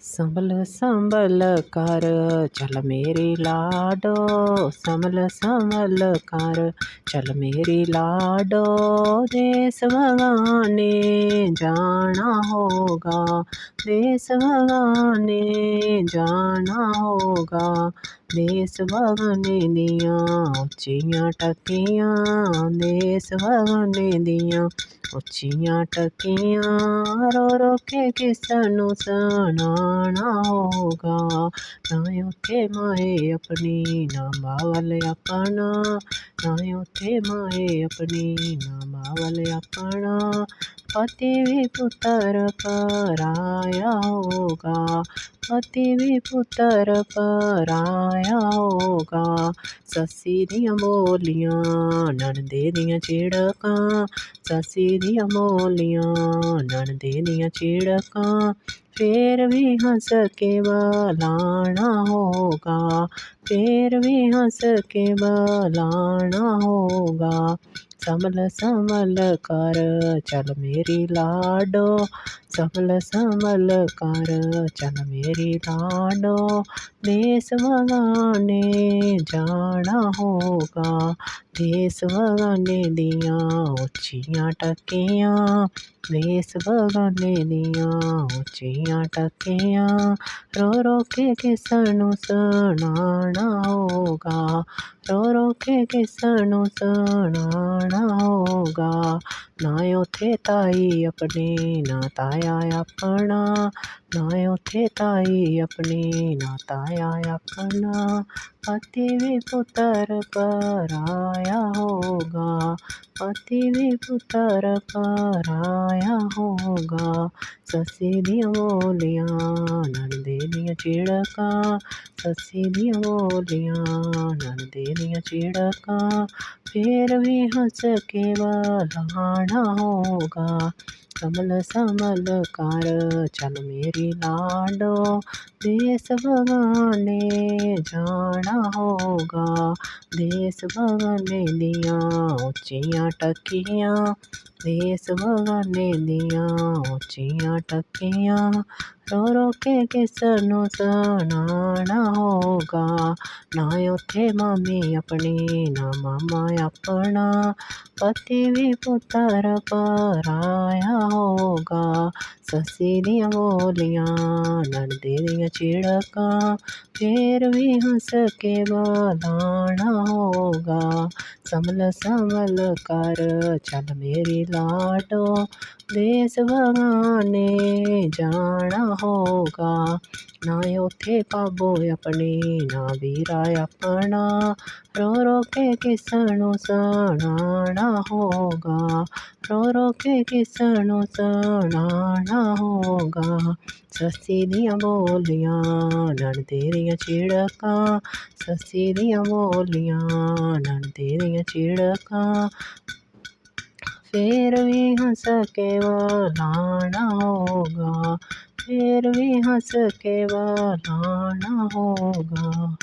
संभल संभल कर चल मेरी लाडो, संभल संभल कर चल मेरी लाडो। देश भगाने जाना होगा, देश भगाने जाना होगा। देश भगाने दियां उच्चियां टक्कियां, देश भगाने दियां उच्चियां टक्कियां। रो रो के किसनूं सुनाना होगा, ना उत्थे माए अपनी ना बावल अपना, ना उत्थे माए अपनी ना बावल अपना। पति भी पुत्र पराया होगा, पति भी पुत्र पराया होगा। सस्सी दियां बोलियां नणदे दियां झिड़कां, सस्सी दियां बोलियां नणदे दियां झिड़कां। फिर भी हंस के बुलाना होगा, फिर भी हंस के बुलाना होगा। संभल संभल कर चल मेरी लाडो, संभल संभल कर चल मेरी लाडो। देश भगाने जाना होगा, देश भगाने दियां उच्चियां टक्कियां, देश भगाने दियां उच्चियां टक्कियां। रो रो के किसनूं सुनाना होगा, रो रो के किसनूं सुनाना होगा। ना उत्थे ताई अपनी ना ताया अपना, ना उत्थे ताई अपनी ना ताया अपना। पति भी पुत्र पराया होगा, पति भी पुत्र पराया होगा। सस्सी दियां बोलियां नणदे दियां झिड़कां, सस्सी दियां बोलियां नणदे दियां झिड़कां। फिर भी हंस के बुलाना होगा, संभल संभल कर चल मेरी लाडो। देश भगाने जाना होगा, देश भगाने दियां उच्चियां टक्कियां, देश भगाने दियां उच्चियां टक्कियां। रो रो के किसनूं सुनाना होगा, ना उत्थे मामी अपनी ना मामा अपना। पति भी पुत्र पराया होगा, सस्सी दियां बोलियां नणदे दियां झिड़कां। फिर भी हंस के बुलाना होगा, संभल संभल कर चल मेरी लाडो। देश भगाने जाना होगा, ना उत्थे भाबो अपनी ना वीरा अपना। रो रो के किसनूं सुनाना होगा, रो रो के किसनूं सुनाना होगा। सस्सी दियां बोलियां नणदे दियां झिड़कां, सस्सी दियां बोलियां नणदे दियां झिड़कां। फिर भी हंस के बुलाना होगा, फिर भी हंस के बुलाना होगा।